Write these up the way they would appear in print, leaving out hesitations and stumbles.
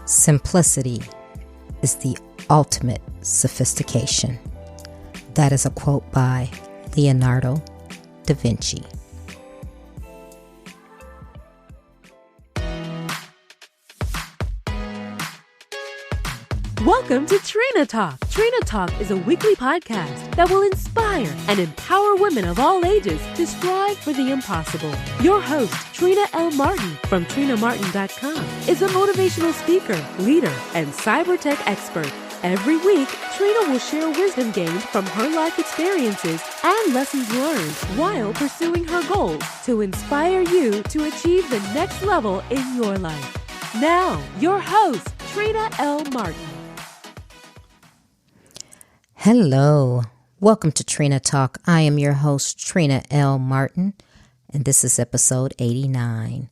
Simplicity is the ultimate sophistication. That is a quote by Leonardo da Vinci. Welcome to Trina Talk. Trina Talk is a weekly podcast that will inspire and empower women of all ages to strive for the impossible. Your host, Trina L. Martin from TrinaMartin.com, is a motivational speaker, leader, and cyber tech expert. Every week, Trina will share wisdom gained from her life experiences and lessons learned while pursuing her goals to inspire you to achieve the next level in your life. Now, your host, Trina L. Martin. Hello, welcome to Trina Talk. I am your host, Trina L. Martin, and this is episode 89.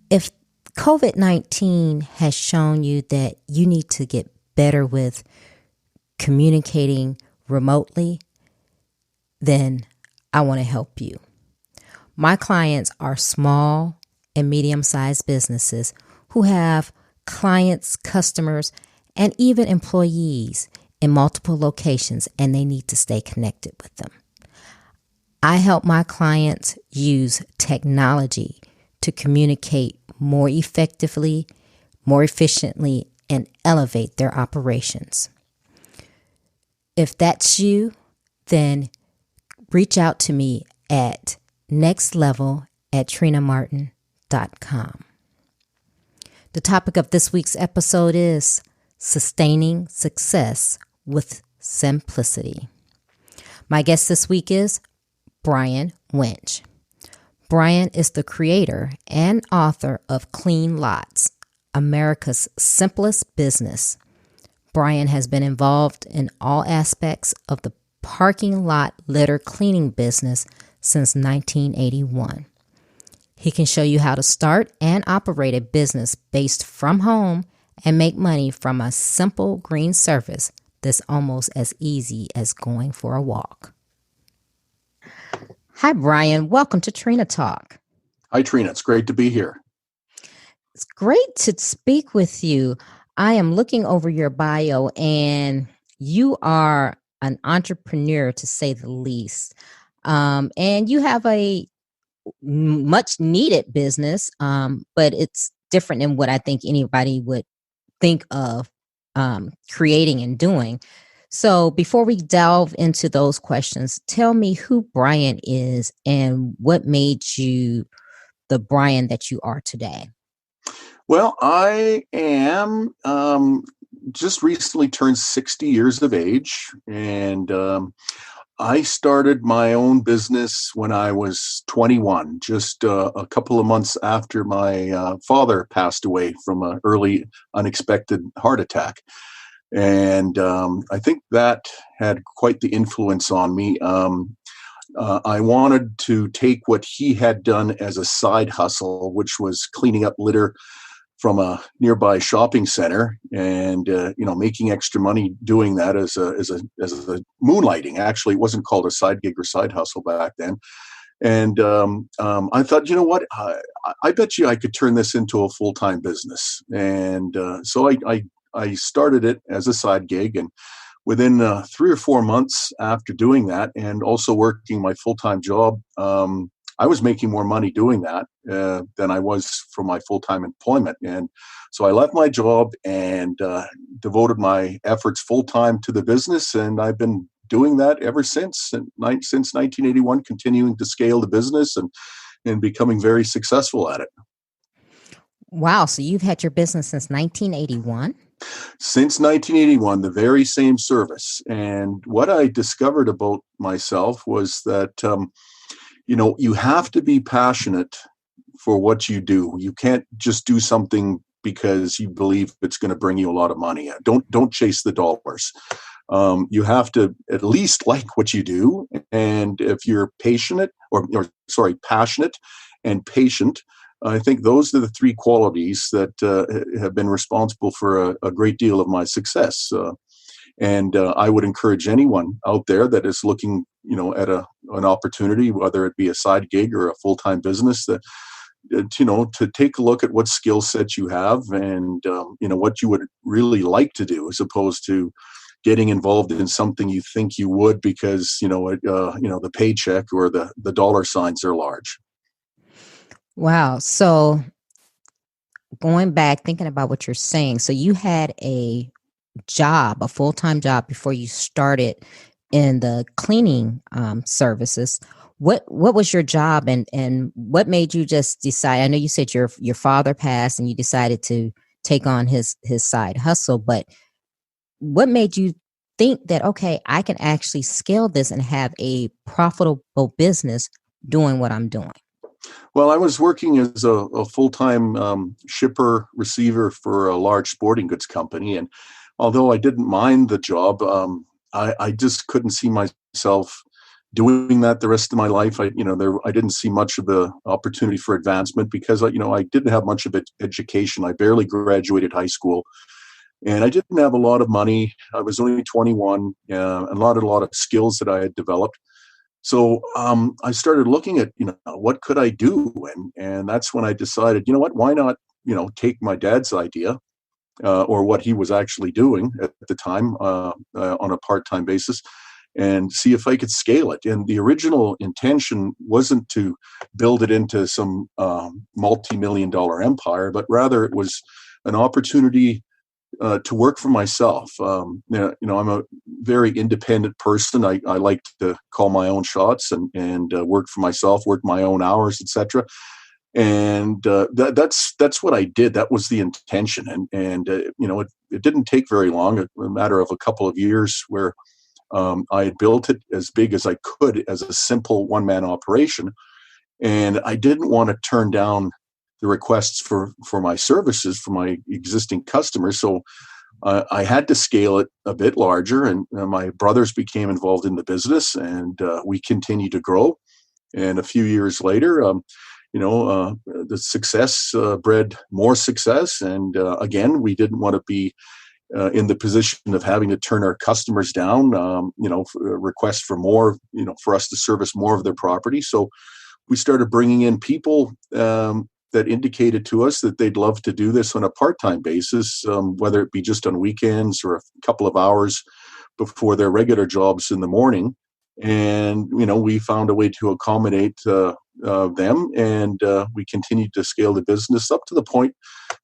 If COVID-19 has shown you that you need to get better with communicating remotely, then I want to help you. My clients are small and medium-sized businesses who have clients, customers, and even employees in multiple locations, and they need to stay connected with them. I help my clients use technology to communicate more effectively, more efficiently, and elevate their operations. If that's you, then reach out to me at nextlevel@trinamartin.com. The topic of this week's episode is sustaining success with simplicity. My guest this week is Brian Winch. Brian is the creator and author of Cleanlots, America's simplest business. Brian has been involved in all aspects of the parking lot litter cleaning business since 1981. He can show you how to start and operate a business based from home and make money from a simple green service that's almost as easy as going for a walk. Hi, Brian. Welcome to Trina Talk. Hi, Trina. It's great to be here. It's great to speak with you. I am looking over your bio, and you are an entrepreneur, to say the least. And you have a much needed business, but it's different than what I think anybody would think of creating and doing. So before we delve into those questions, tell me who Brian is and what made you the Brian that you are today. Well, I am just recently turned 60 years of age, and I started my own business when I was 21, just a couple of months after my father passed away from an early unexpected heart attack. And I think that had quite the influence on me. I wanted to take what he had done as a side hustle, which was cleaning up litter from a nearby shopping center, and making extra money doing that as a moonlighting. Actually, it wasn't called a side gig or side hustle back then. And I thought, you know what, I bet you I could turn this into a full-time business. And so I started it as a side gig, and within 3 or 4 months after doing that, and also working my full-time job, I was making more money doing that than I was from my full-time employment. And so I left my job and devoted my efforts full-time to the business. And I've been doing that ever since 1981, continuing to scale the business and becoming very successful at it. Wow. So you've had your business since 1981? Since 1981, the very same service. And what I discovered about myself was that you have to be passionate for what you do. You can't just do something because you believe it's going to bring you a lot of money. Don't chase the dollars. You have to at least like what you do. And if you're passionate and patient, I think those are the three qualities that have been responsible for a great deal of my success. And I would encourage anyone out there that is looking, at an opportunity, whether it be a side gig or a full-time business, that to take a look at what skill sets you have and what you would really like to do, as opposed to getting involved in something you think you would because the paycheck or the dollar signs are large. Wow. So going back, thinking about what you're saying, so you had a full-time job before you started in the cleaning services. What was your job, and what made you just decide? I know you said your father passed and you decided to take on his side hustle, but what made you think that, okay, I can actually scale this and have a profitable business doing what I'm doing? Well, I was working as a full-time shipper receiver for a large sporting goods company, and although I didn't mind the job, I just couldn't see myself doing that the rest of my life. I didn't see much of the opportunity for advancement because I didn't have much of education. I barely graduated high school, and I didn't have a lot of money. I was only 21, and a lot of skills that I had developed. So I started looking at, what could I do? And that's when I decided, why not, take my dad's idea or what he was actually doing at the time on a part-time basis and see if I could scale it. And the original intention wasn't to build it into some multi-million dollar empire, but rather it was an opportunity to work for myself. I'm a very independent person. I like to call my own shots and work for myself, work my own hours, etc. And that's what I did. That was the intention. And it didn't take very long, a matter of a couple of years, where I had built it as big as I could as a simple one-man operation. And I didn't want to turn down the requests for my services for my existing customers. So I had to scale it a bit larger, and my brothers became involved in the business, and we continued to grow. And a few years later, the success bred more success. And again, we didn't want to be in the position of having to turn our customers down, for requests for more, for us to service more of their property. So we started bringing in people that indicated to us that they'd love to do this on a part-time basis, whether it be just on weekends or a couple of hours before their regular jobs in the morning. And, we found a way to accommodate them, and we continued to scale the business up to the point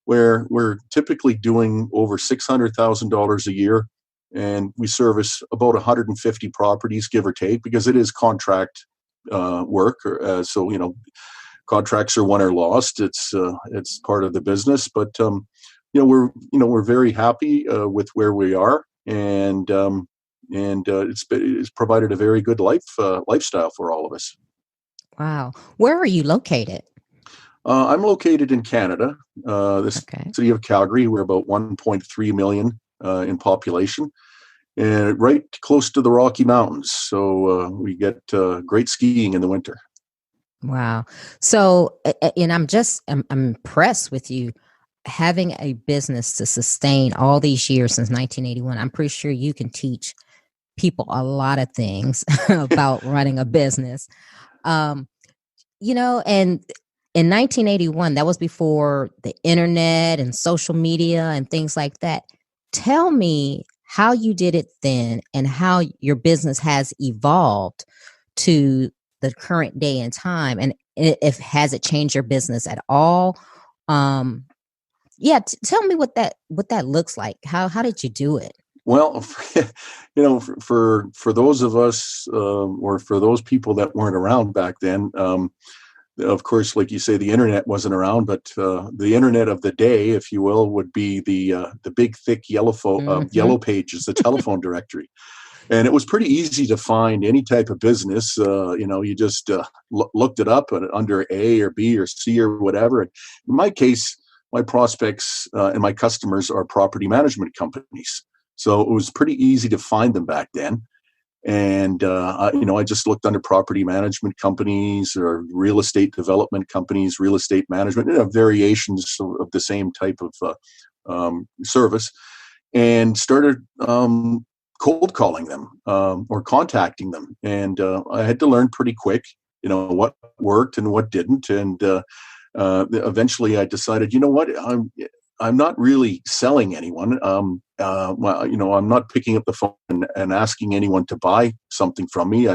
where we're typically doing over $600,000 a year. And we service about 150 properties, give or take, because it is contract work. So, contracts are won or lost. It's part of the business, but we're very happy with where we are, and it's provided a very good lifestyle for all of us. Wow. Where are you located? I'm located in Canada, the Okay. city of Calgary. We're about 1.3 million in population, and right close to the Rocky Mountains. So we get great skiing in the winter. Wow. So, and I'm impressed with you having a business to sustain all these years since 1981. I'm pretty sure you can teach people a lot of things about running a business. And in 1981, that was before the internet and social media and things like that. Tell me how you did it then and how your business has evolved to the current day and time, and if has it changed your business at all? Tell me what that looks like. How did you do it? Well, for those of us, or for those people that weren't around back then, of course, like you say, the internet wasn't around, but the internet of the day, if you will, would be the big, thick yellow pages, the telephone directory. And it was pretty easy to find any type of business. You just looked it up under A or B or C or whatever. In my case, my prospects and my customers are property management companies. So it was pretty easy to find them back then. And, I just looked under property management companies or real estate development companies, real estate management, variations of the same type of service, and started cold calling them or contacting them. And I had to learn pretty quick, what worked and what didn't. And eventually I decided, you know what, I'm not really selling anyone. Well, I'm not picking up the phone and asking anyone to buy something from me.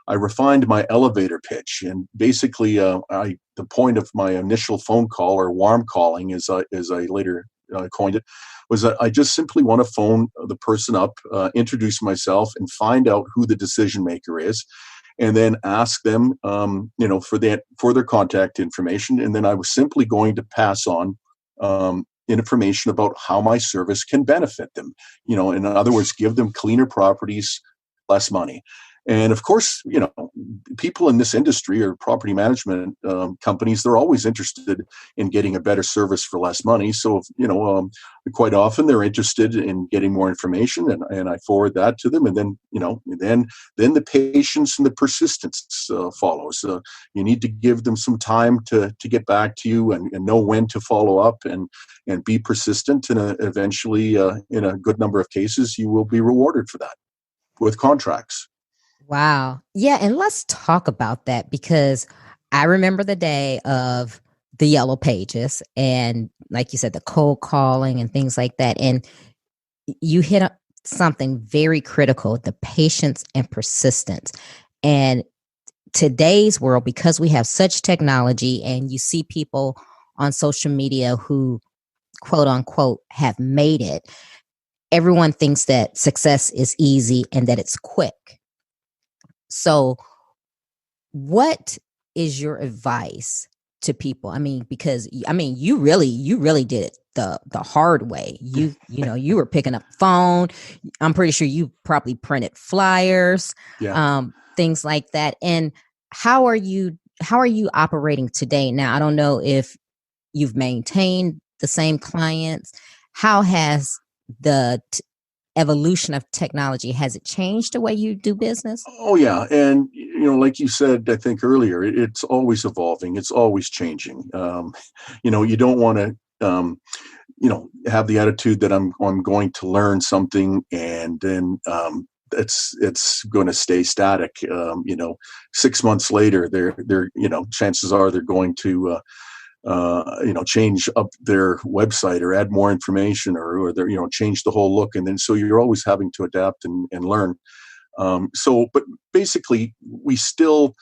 I refined my elevator pitch, and basically, the point of my initial phone call, or warm calling, as I later coined it, was that I just simply want to phone the person up, introduce myself, and find out who the decision maker is, and then ask them, for their contact information, and then I was simply going to pass on information about how my service can benefit them. In other words, give them cleaner properties, less money. And of course, people in this industry, or property management companies, they're always interested in getting a better service for less money. So, quite often they're interested in getting more information, and I forward that to them. And then, then the patience and the persistence follows. You need to give them some time to get back to you, and know when to follow up, and be persistent. And eventually, in a good number of cases, you will be rewarded for that with contracts. Wow. Yeah. And let's talk about that, because I remember the day of the yellow pages and, like you said, the cold calling and things like that. And you hit up something very critical: the patience and persistence. And today's world, because we have such technology, and you see people on social media who, quote unquote, have made it, everyone thinks that success is easy and that it's quick. So what is your advice to people? I mean, because you really did it the hard way. You were picking up the phone. I'm pretty sure you probably printed flyers, Yeah. things like that. And how are you operating today? Now, I don't know if you've maintained the same clients. How has the evolution of technology, has it changed the way you do business? Oh yeah, and like you said, I think earlier, it's always evolving. It's always changing. You don't want to, have the attitude that I'm going to learn something, and then it's going to stay static. 6 months later, they're chances are they're going to change up their website, or add more information, or they're, change the whole look. And then, so you're always having to adapt and learn. But basically, we still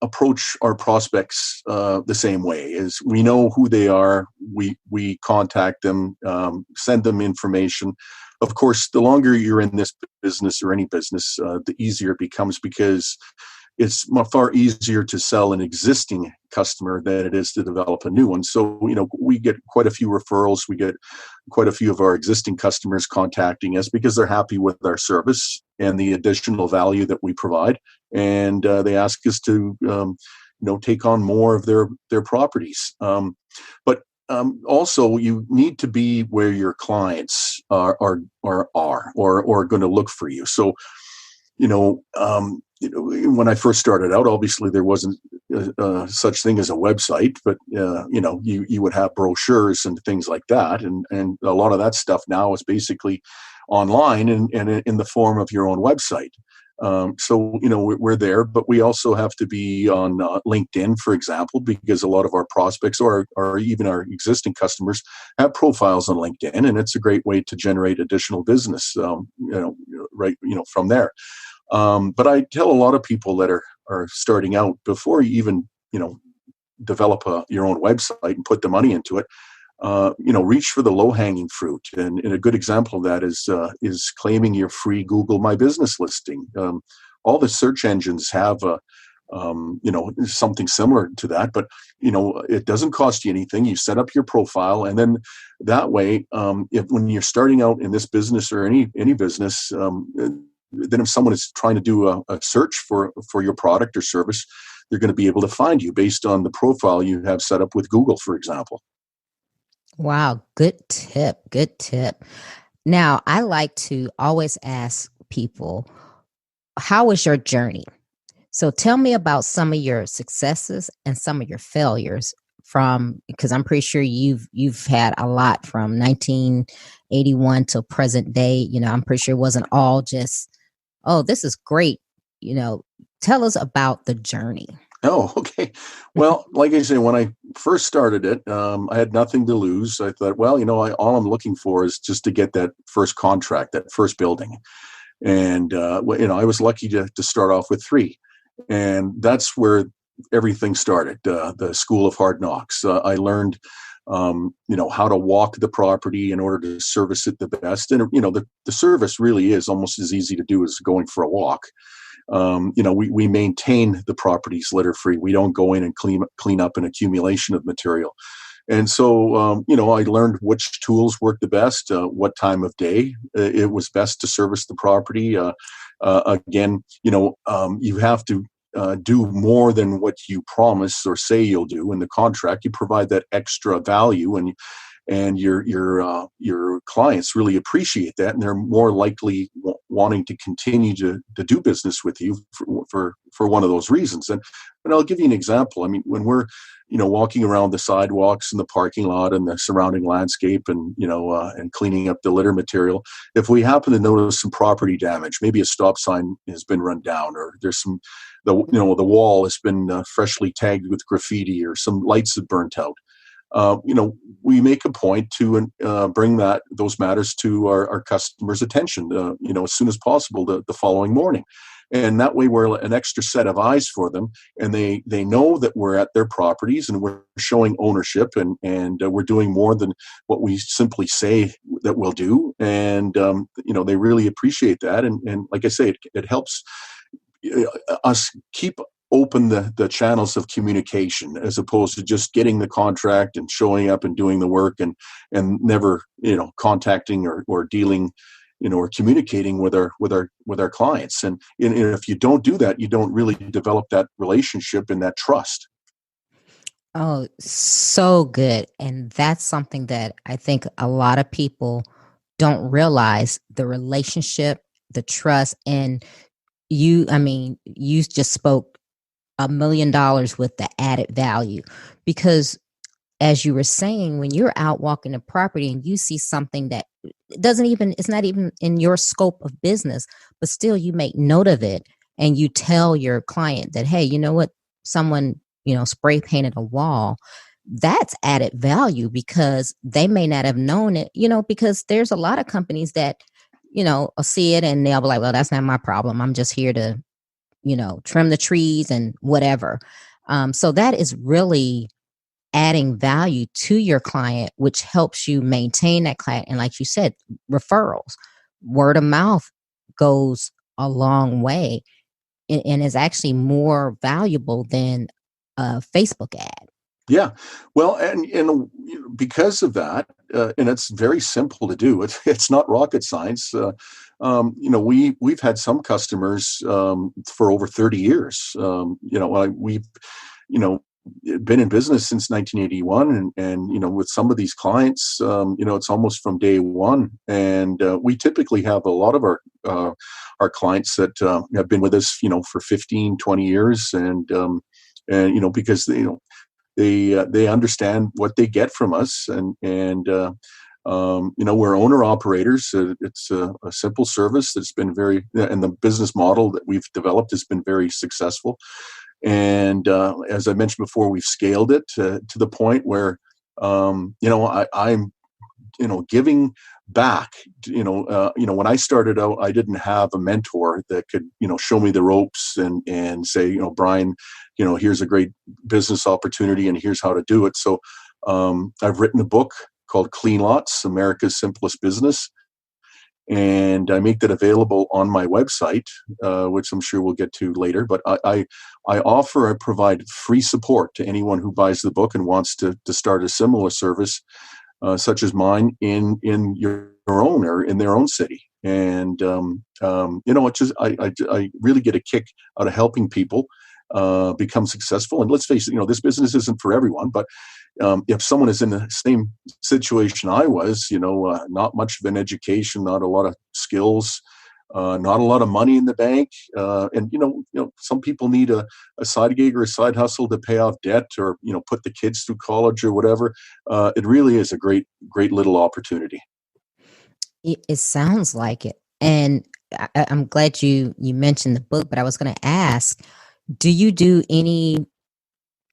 approach our prospects the same way. As we know who they are, we contact them, send them information. Of course, the longer you're in this business, or any business, the easier it becomes, because it's far easier to sell an existing customer than it is to develop a new one. So, we get quite a few referrals. We get quite a few of our existing customers contacting us because they're happy with our service and the additional value that we provide. And they ask us to, take on more of their properties. But also, you need to be where your clients are or going to look for you. So, when I first started out, obviously there wasn't such thing as a website, but you would have brochures and things like that, and a lot of that stuff now is basically online and in the form of your own website. So we're there, but we also have to be on LinkedIn, for example, because a lot of our prospects, or even our existing customers, have profiles on LinkedIn, and it's a great way to generate additional business. From there. But I tell a lot of people that are starting out, before you even develop your own website and put the money into it, reach for the low hanging fruit. And a good example of that is claiming your free Google My Business listing. All the search engines have something similar to that, but it doesn't cost you anything. You set up your profile, and then that way, when you're starting out in this business, or any business, then if someone is trying to do a search for your product or service, they're going to be able to find you based on the profile you have set up with Google, for example. Wow. Good tip. Good tip. Now, I like to always ask people, how was your journey? So tell me about some of your successes and some of your failures, because I'm pretty sure you've had a lot from 1981 till present day. I'm pretty sure it wasn't all just, oh, this is great. Tell us about the journey. Oh, okay. Well, like I say, when I first started it, I had nothing to lose. I thought, well, all I'm looking for is just to get that first contract, that first building. And, I was lucky to start off with three. And that's where everything started, the School of Hard Knocks. I learned, how to walk the property in order to service it the best. And, the service really is almost as easy to do as going for a walk. We maintain the properties litter free. We don't go in and clean up an accumulation of material. And so, I learned which tools work the best, what time of day it was best to service the property. Again, you have to do more than what you promise or say you'll do in the contract. You provide that extra value, and your clients really appreciate that, and they're more likely wanting to continue to do business with you for one of those reasons. And I'll give you an example. I mean, when we're walking around the sidewalks and the parking lot and the surrounding landscape, and and cleaning up the litter material, if we happen to notice some property damage, maybe a stop sign has been run down, or there's the wall has been freshly tagged with graffiti, or some lights have burnt out. We make a point to bring those matters to our customers' attention, as soon as possible the following morning. And that way we're an extra set of eyes for them, and they know that we're at their properties and we're showing ownership, and we're doing more than what we simply say that we'll do. And, they really appreciate that. And like I say, it helps us keep open the channels of communication, as opposed to just getting the contract and showing up and doing the work, and never contacting or dealing or communicating with our clients. And if you don't do that, you don't really develop that relationship and that trust. Oh, so good. And that's something that I think a lot of people don't realize, the relationship, the trust. And you just spoke $1 million with the added value, because as you were saying, when you're out walking the property and you see something that it's not even in your scope of business, but still you make note of it, and you tell your client that, hey, you know what, someone, spray painted a wall. That's added value, because they may not have known it, because there's a lot of companies that, will see it and they'll be like, well, that's not my problem. I'm just here to, trim the trees and whatever. So that is really adding value to your client, which helps you maintain that client. And like you said, referrals, word of mouth goes a long way, and is actually more valuable than a Facebook ad. Yeah, well, and because of that, and it's very simple to do. It's not rocket science. We've had some customers for over 30 years. We've been in business since 1981, and with some of these clients, it's almost from day one. And we typically have a lot of our clients that have been with us, for 15, 20 years, and because they understand what they get from us, and we're owner operators. It's a simple service that's been and the business model that we've developed has been very successful. And as I mentioned before, we've scaled it to the point where I'm giving back. When I started out, I didn't have a mentor that could show me the ropes and say, Brian, here's a great business opportunity and here's how to do it. So I've written a book called Cleanlots, America's Simplest Business, and I make that available on my website, which I'm sure we'll get to later. But I provide free support to anyone who buys the book and wants to start a similar service, such as mine, in your own or in their own city. And it's just I really get a kick out of helping people become successful. And let's face it, this business isn't for everyone. But if someone is in the same situation I was, not much of an education, not a lot of skills, not a lot of money in the bank, and some people need a side gig or a side hustle to pay off debt, or put the kids through college or whatever. It really is a great little opportunity. It sounds like it. And I'm glad you mentioned the book, but I was going to ask, do you do any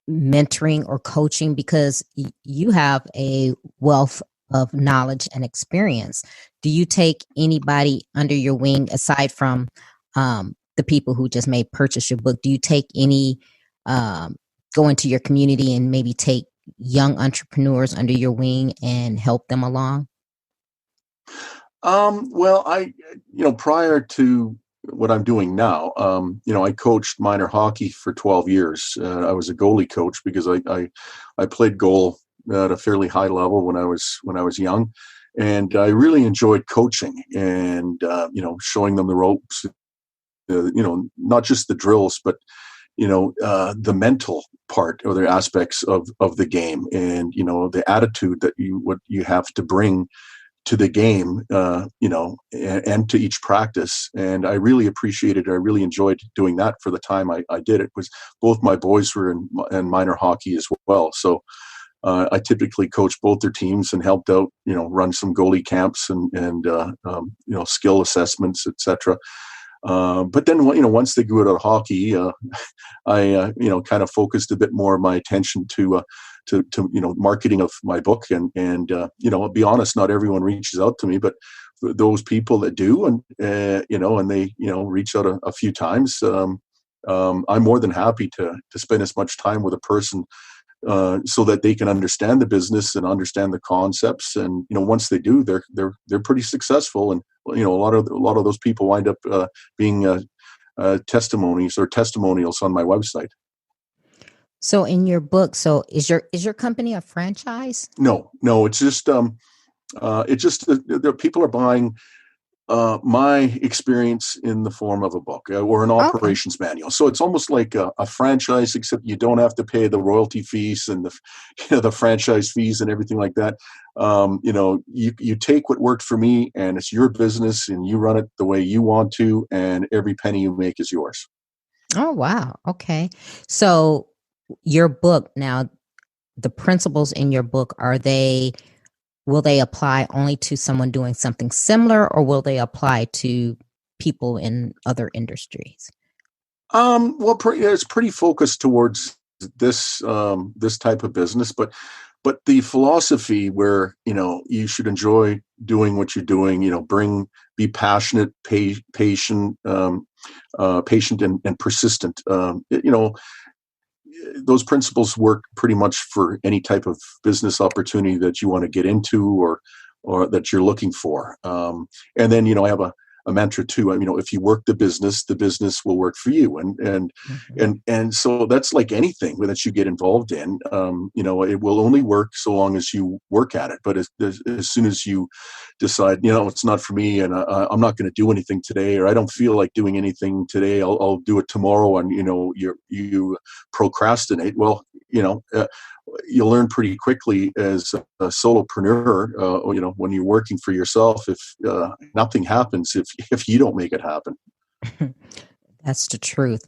mentoring or coaching? Because you have a wealth of knowledge and experience. Do you take anybody under your wing aside from the people who just may purchase your book? Do you take any, go into your community and maybe take young entrepreneurs under your wing and help them along? Well, prior to what I'm doing now, I coached minor hockey for 12 years. I was a goalie coach because I played goal at a fairly high level when I was young, and I really enjoyed coaching and showing them the ropes. Not just the drills, but the mental part or the aspects of the game, and the attitude that you have to bring to the game, and to each practice. And I really appreciated it. I really enjoyed doing that for the time I did it. Was both my boys were in minor hockey as well. So I typically coached both their teams and helped out, run some goalie camps and skill assessments, etc. But then, once they grew out of hockey, I kind of focused a bit more of my attention to marketing of my book, and I'll be honest, not everyone reaches out to me, but those people that do, and they reach out a few times, I'm more than happy to spend as much time with a person so that they can understand the business and understand the concepts. And once they do, they're pretty successful. And a lot of those people wind up being testimonies or testimonials on my website. So in your book, so is your company a franchise? No, it's just there people are buying my experience in the form of a book or an Okay. operations manual. So it's almost like a franchise, except you don't have to pay the royalty fees and the franchise fees and everything like that. You take what worked for me, and it's your business, and you run it the way you want to, and every penny you make is yours. Oh, wow. Okay. So your book now, the principles in your book, will they apply only to someone doing something similar, or will they apply to people in other industries? Well, it's pretty focused towards this type of business, but the philosophy where you should enjoy doing what you're doing, be passionate, patient, patient and persistent. Those principles work pretty much for any type of business opportunity that you want to get into or that you're looking for. And then I have a mantra too. If you work the business will work for you. Mhm. And so that's like anything that you get involved in. It will only work so long as you work at it. But as soon as you decide, it's not for me, and I'm not going to do anything today, or I don't feel like doing anything today, I'll do it tomorrow, and you procrastinate. Well, you'll learn pretty quickly as a solopreneur, when you're working for yourself, if nothing happens if you don't make it happen. That's the truth.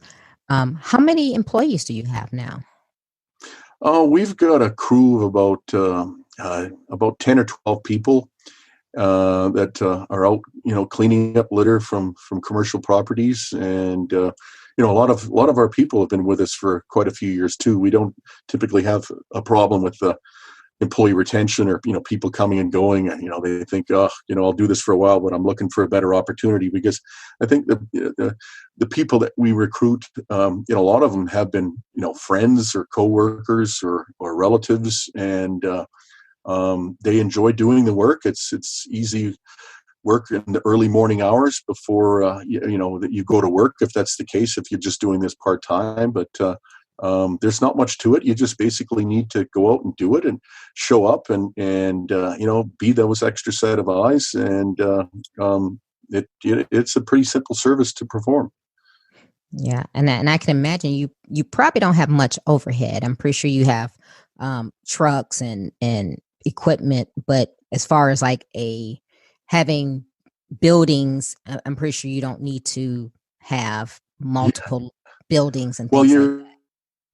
How many employees do you have now? We've got a crew of about 10 or 12 people that are out, cleaning up litter from commercial properties. And a lot of our people have been with us for quite a few years too. We don't typically have a problem with employee retention or people coming and going, and they think, oh, I'll do this for a while, but I'm looking for a better opportunity. Because I think the people that we recruit, a lot of them have been friends or coworkers or relatives, and they enjoy doing the work. It's easy work in the early morning hours before that you go to work, if that's the case, if you're just doing this part-time. But there's not much to it. You just basically need to go out and do it and show up and be those extra set of eyes. And it's a pretty simple service to perform. Yeah, and I can imagine you probably don't have much overhead. I'm pretty sure you have trucks and equipment, but as far as like having buildings, I'm pretty sure you don't need to have Yeah. multiple buildings and Well, things like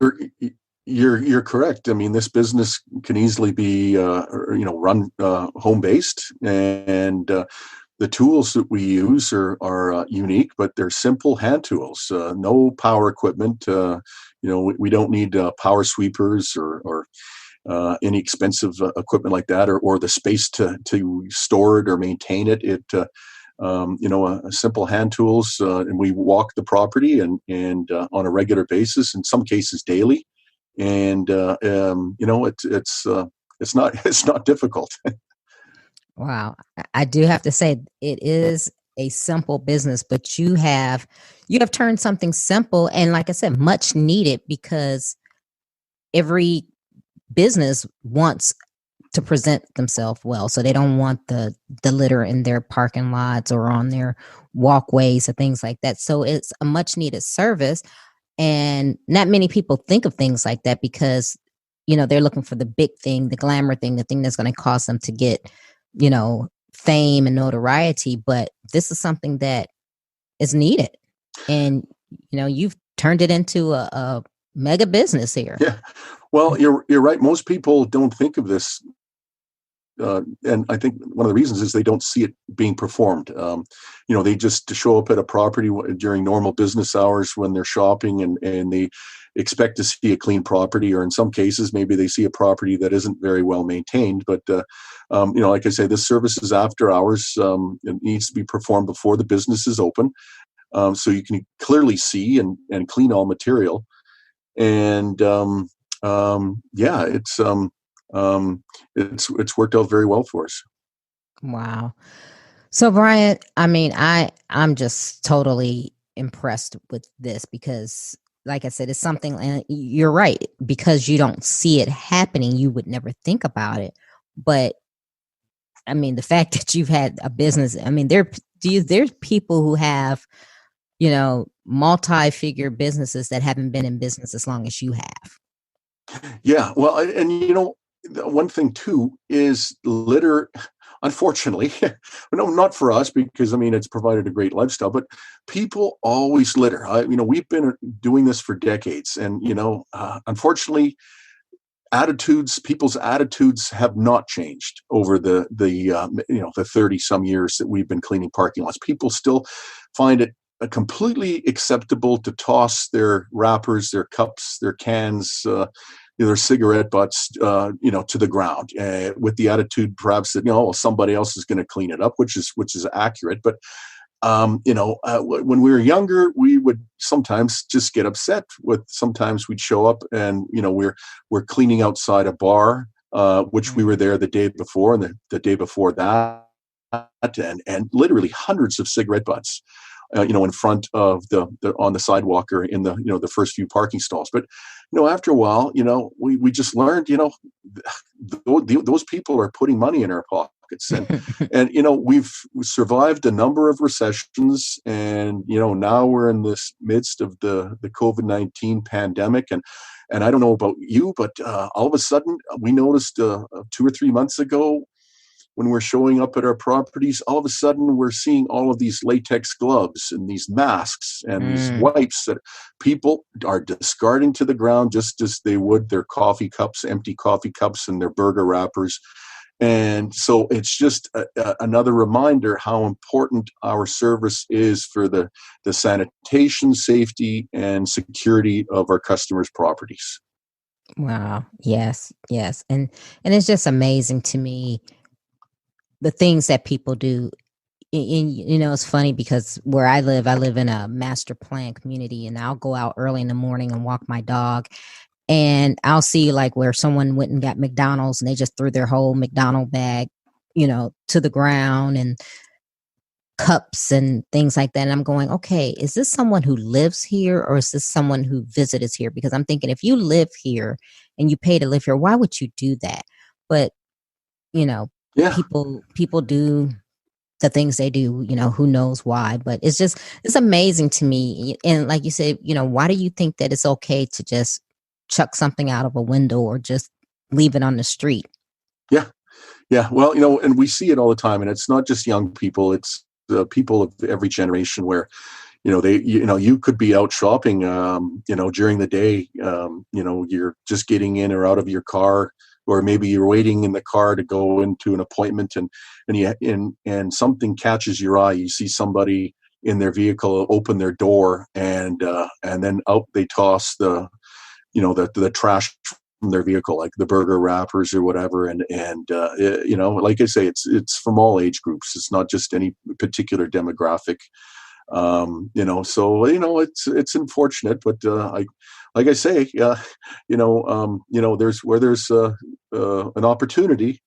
that. you're you're correct. I mean, this business can easily be run home based, and the tools that we use are unique, but they're simple hand tools. No power equipment. we don't need power sweepers or any expensive equipment like that, or the space to store it or maintain it. Simple hand tools, and we walk the property and on a regular basis, in some cases daily, and it's not it's not difficult. Wow. I do have to say it is a simple business, but you have turned something simple and, like I said, much needed, because every business wants to present themselves well. So they don't want the litter in their parking lots or on their walkways or things like that. So it's a much needed service. And not many people think of things like that, because, they're looking for the big thing, the glamour thing, the thing that's going to cause them to get, fame and notoriety. But this is something that is needed. And, you've turned it into a mega business here. Yeah. Well, you're right. Most people don't think of this. And I think one of the reasons is they don't see it being performed. They just show up at a property during normal business hours when they're shopping, and they expect to see a clean property, or in some cases, maybe they see a property that isn't very well maintained. But, like I say, this service is after hours. It needs to be performed before the business is open. So you can clearly see and clean all material. And it's worked out very well for us. Wow. So, Brian, I mean, I'm just totally impressed with this, because, like I said, it's something, and you're right, because you don't see it happening, you would never think about it. But I mean, the fact that you've had a business, I mean, there's people who have, multi-figure businesses that haven't been in business as long as you have. Yeah. Well, and one thing too is litter. Unfortunately, no, not for us, because it's provided a great lifestyle. But people always litter. We've been doing this for decades, and unfortunately, people's attitudes have not changed over the 30 some years that we've been cleaning parking lots. People still find it completely acceptable to toss their wrappers, their cups, their cans, their cigarette butts, to the ground, with the attitude perhaps that somebody else is going to clean it up, which is accurate. But when we were younger, we would sometimes just get upset with. Sometimes we'd show up and we're cleaning outside a bar, which we were there the day before and the day before that, and literally hundreds of cigarette butts, in front of on the sidewalk or in the first few parking stalls. But after a while, we just learned, those people are putting money in our pockets, and we've survived a number of recessions, and now we're in this midst of the COVID-19 pandemic, and I don't know about you, but all of a sudden we noticed 2 or 3 months ago, when we're showing up at our properties, all of a sudden we're seeing all of these latex gloves and these masks and these wipes that people are discarding to the ground, just as they would their empty coffee cups and their burger wrappers. And so it's just another reminder how important our service is for the sanitation, safety, and security of our customers' properties. Wow. Yes. And it's just amazing to me, the things that people do. And it's funny, because where I live in a master plan community, and I'll go out early in the morning and walk my dog, and I'll see like where someone went and got McDonald's, and they just threw their whole McDonald bag, to the ground, and cups and things like that. And I'm going, okay, is this someone who lives here, or is this someone who visits here? Because I'm thinking, if you live here and you pay to live here, why would you do that? But, Yeah. people do the things they do, who knows why, but it's amazing to me. And like you said, why do you think that it's okay to just chuck something out of a window or just leave it on the street? Yeah. Well, and we see it all the time, and it's not just young people, it's people of every generation where, you could be out shopping, during the day, you're just getting in or out of your car, or maybe you're waiting in the car to go into an appointment, and something catches your eye. You see somebody in their vehicle open their door, and then out they toss the the trash from their vehicle, like the burger wrappers or whatever. And like I say, it's from all age groups. It's not just any particular demographic. So it's unfortunate, but like I say, there's where there's an opportunity,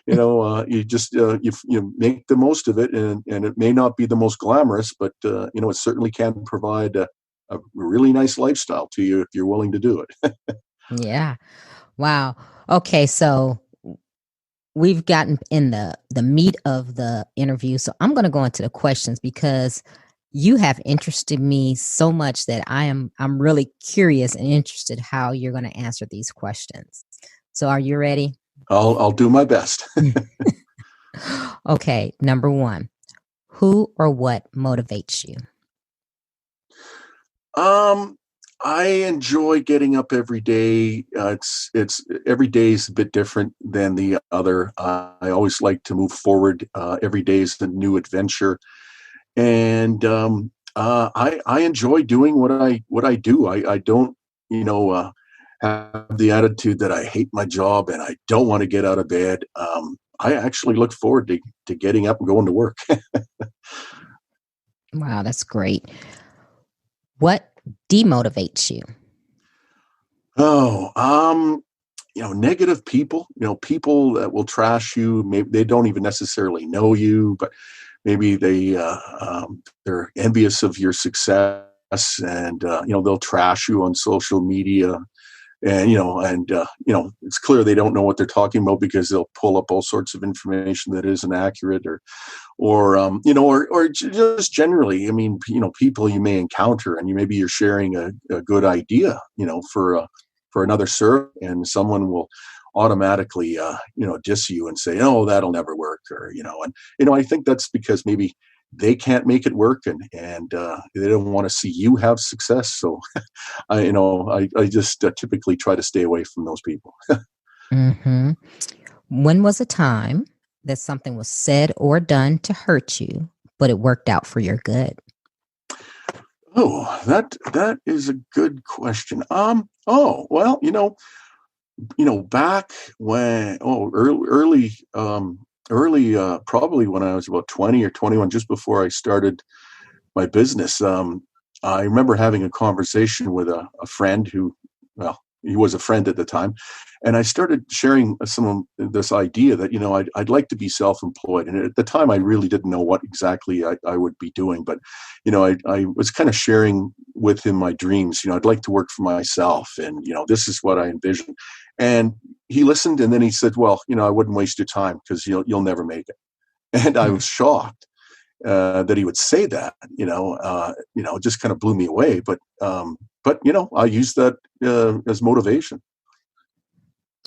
you just you make the most of it, and it may not be the most glamorous, but it certainly can provide a really nice lifestyle to you if you're willing to do it. Yeah. Wow. Okay, so we've gotten in the meat of the interview. So I'm going to go into the questions because you have interested me so much that I'm really curious and interested how you're going to answer these questions. So are you ready? I'll do my best. Okay, number 1. Who or what motivates you? I enjoy getting up every day. It's every day is a bit different than the other. I always like to move forward. Every day is a new adventure, and I enjoy doing what I do. I don't have the attitude that I hate my job and I don't want to get out of bed. I actually look forward to getting up and going to work. Wow, that's great. What demotivates you? Oh, negative people, people that will trash you. Maybe they don't even necessarily know you, but maybe they're envious of your success, and they'll trash you on social media. And it's clear they don't know what they're talking about because they'll pull up all sorts of information that isn't accurate, or just generally. I mean, people you may encounter, and maybe you're sharing a good idea, for another serve, and someone will automatically, diss you and say, "Oh, that'll never work," I think that's because maybe they can't make it work, and they don't want to see you have success. So, I just typically try to stay away from those people. Hmm. When was a time that something was said or done to hurt you, but it worked out for your good? Oh, that is a good question. Oh, well, back when, early, probably when I was about 20 or 21, just before I started my business. I remember having a conversation with a friend who, well, he was a friend at the time, and I started sharing some of this idea that I'd like to be self-employed. And at the time, I really didn't know what exactly I would be doing, but I was kind of sharing with him my dreams. I'd like to work for myself, and this is what I envision. And he listened, and then he said, "Well, I wouldn't waste your time because you'll never make it." And I was shocked that he would say that. It just kind of blew me away. But I used that as motivation.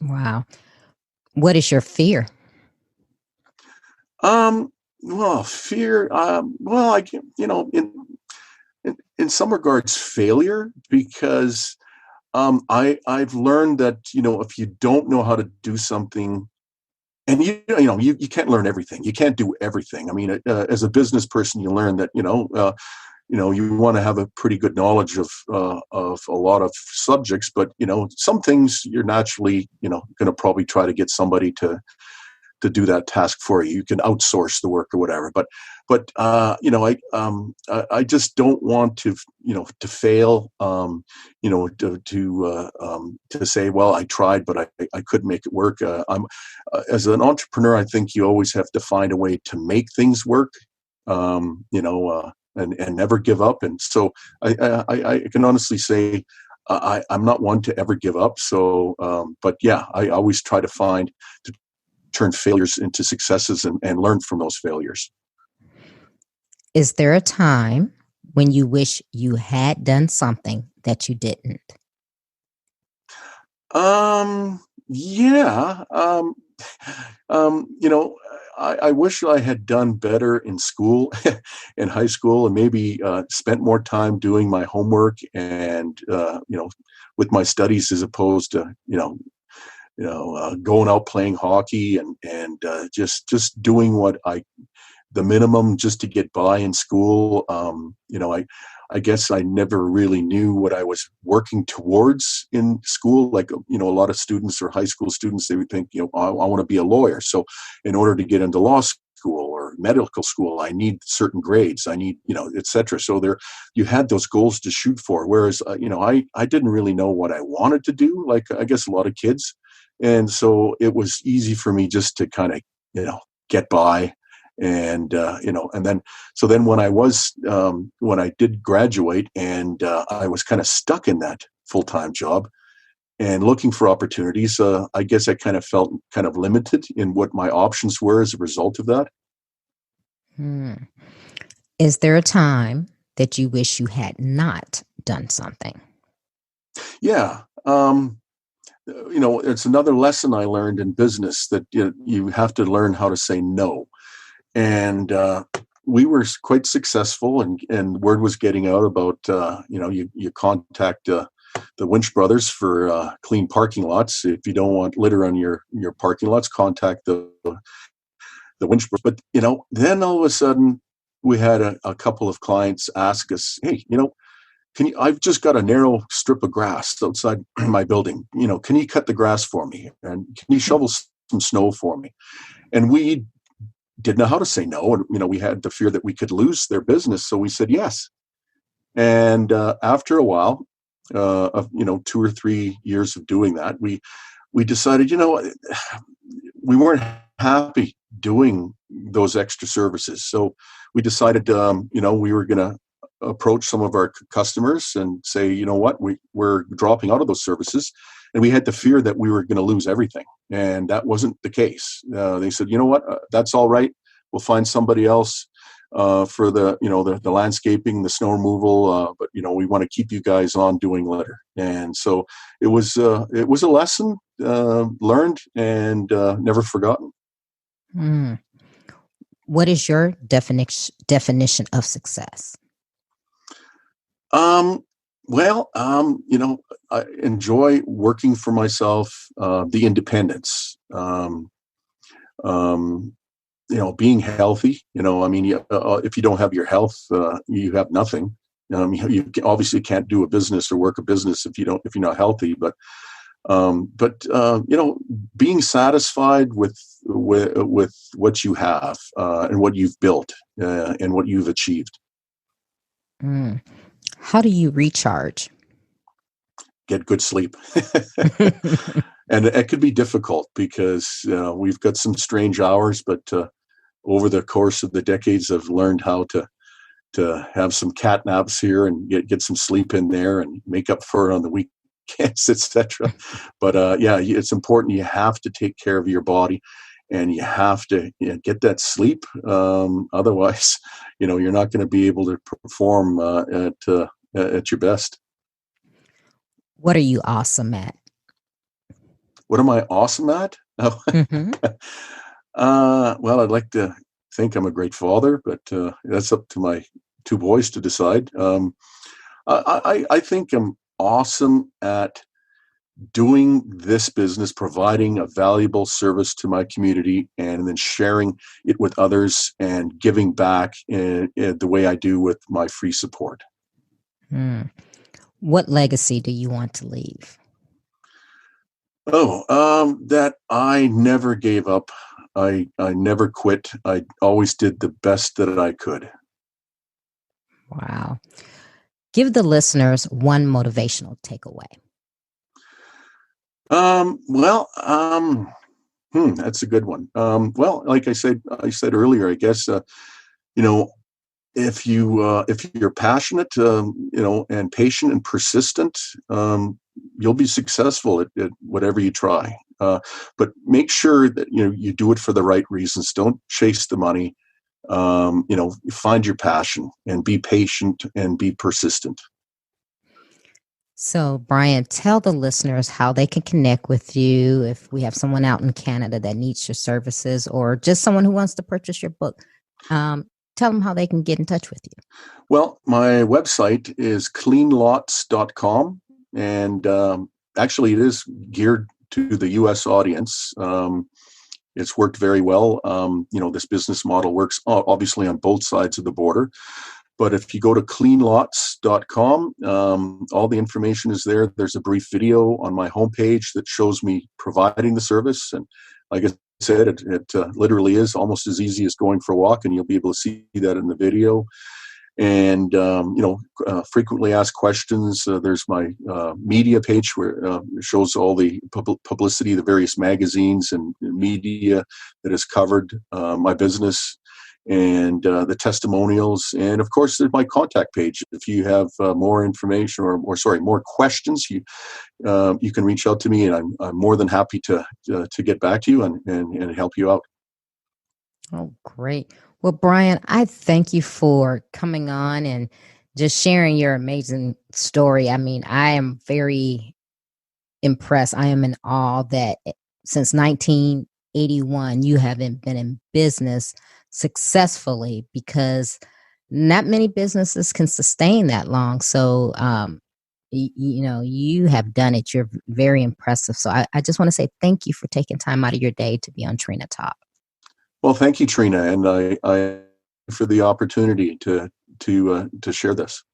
Wow. What is your fear? Well, fear. Well, I can, in some regards, failure, because I've learned that if you don't know how to do something, and you can't learn everything. You can't do everything. I mean, as a business person, you learn that you want to have a pretty good knowledge of a lot of subjects, but some things you're naturally going to probably try to get somebody to do that task for you. You can outsource the work or whatever, but I just don't want to to fail. To say, well, I tried, but I couldn't make it work. As an entrepreneur, I think you always have to find a way to make things work. And never give up. And so I can honestly say I'm not one to ever give up. So, but yeah, I always try to turn failures into successes and learn from those failures. Is there a time when you wish you had done something that you didn't? Yeah. I wish I had done better in school, in high school, and maybe spent more time doing my homework and with my studies as opposed to going out playing hockey and just doing the minimum just to get by in school. I guess I never really knew what I was working towards in school. Like, a lot of students or high school students, they would think, I want to be a lawyer. So in order to get into law school or medical school, I need certain grades, I need, et cetera. So you had those goals to shoot for. Whereas, I didn't really know what I wanted to do, like I guess a lot of kids. And so it was easy for me just to kind of, get by. And, and then when I did graduate and I was kind of stuck in that full-time job and looking for opportunities, I guess I kind of felt kind of limited in what my options were as a result of that. Is there a time that you wish you had not done something? Yeah. It's another lesson I learned in business that you have to learn how to say no. And we were quite successful, and word was getting out about, you contact the Winch brothers for clean parking lots. If you don't want litter on your parking lots, contact the Winch brothers. But, then all of a sudden we had a couple of clients ask us, hey, I've just got a narrow strip of grass outside my building. Can you cut the grass for me? And can you shovel some snow for me? And we didn't know how to say no. And, we had the fear that we could lose their business. So we said yes. And after a while of, 2 or 3 years of doing that, we decided, we weren't happy doing those extra services. So we decided, we were going to approach some of our customers and say, you know what, we're dropping out of those services. And we had the fear that we were going to lose everything. And that wasn't the case. They said, you know what, that's all right. We'll find somebody else for the landscaping, the snow removal. But, we want to keep you guys on doing litter. And so it was a lesson learned and never forgotten. What is your definition of success? I enjoy working for myself, the independence, being healthy, if you don't have your health, you have nothing. You obviously can't do a business or work a business if you're not healthy, but being satisfied with what you have, and what you've built, and what you've achieved. How do you recharge? Get good sleep. And it could be difficult because we've got some strange hours, but over the course of the decades, I've learned how to have some cat naps here and get some sleep in there and make up for it on the weekends, etc. But it's important. You have to take care of your body, and you have to get that sleep. Otherwise, you're not going to be able to perform at your best. What are you awesome at? What am I awesome at? Well, I'd like to think I'm a great father, but that's up to my 2 boys to decide. I think I'm awesome at doing this business, providing a valuable service to my community, and then sharing it with others and giving back in the way I do with my free support. What legacy do you want to leave? That I never gave up. I never quit. I always did the best that I could. Wow. Give the listeners one motivational takeaway. That's a good one. Like I said earlier, I guess, if you're passionate, and patient and persistent, you'll be successful at whatever you try. But make sure that you do it for the right reasons. Don't chase the money. Find your passion and be patient and be persistent. So, Brian, tell the listeners how they can connect with you if we have someone out in Canada that needs your services, or just someone who wants to purchase your book. Tell them how they can get in touch with you. Well, my website is cleanlots.com, and actually it is geared to the U.S. audience. It's worked very well. This business model works obviously on both sides of the border. But if you go to cleanlots.com, all the information is there. There's a brief video on my homepage that shows me providing the service. And like I said, it literally is almost as easy as going for a walk, and you'll be able to see that in the video. And, frequently asked questions. There's my media page where it shows all the publicity, the various magazines and media that has covered my business, and the testimonials. And of course, there's my contact page. If you have more information or more questions, you can reach out to me, and I'm more than happy to get back to you and help you out. Oh, great. Well, Brian, I thank you for coming on and just sharing your amazing story. I mean, I am very impressed. I am in awe that since 1981, you haven't been in business successfully, because not many businesses can sustain that long. So, you have done it. You're very impressive. So I just want to say thank you for taking time out of your day to be on Trina Talk. Well, thank you, Trina, and I for the opportunity to share this.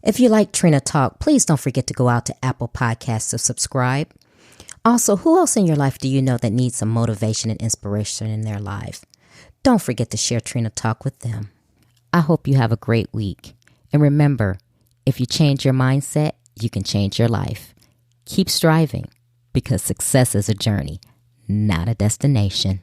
If you like Trina Talk, please don't forget to go out to Apple Podcasts to subscribe. Also, who else in your life do you know that needs some motivation and inspiration in their life? Don't forget to share Trina Talk with them. I hope you have a great week. And remember, if you change your mindset, you can change your life. Keep striving, because success is a journey, not a destination.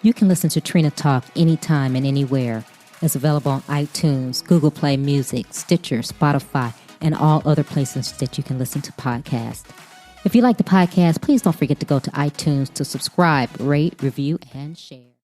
You can listen to Trina Talk anytime and anywhere. It's available on iTunes, Google Play Music, Stitcher, Spotify, and all other places that you can listen to podcasts. If you like the podcast, please don't forget to go to iTunes to subscribe, rate, review, and share.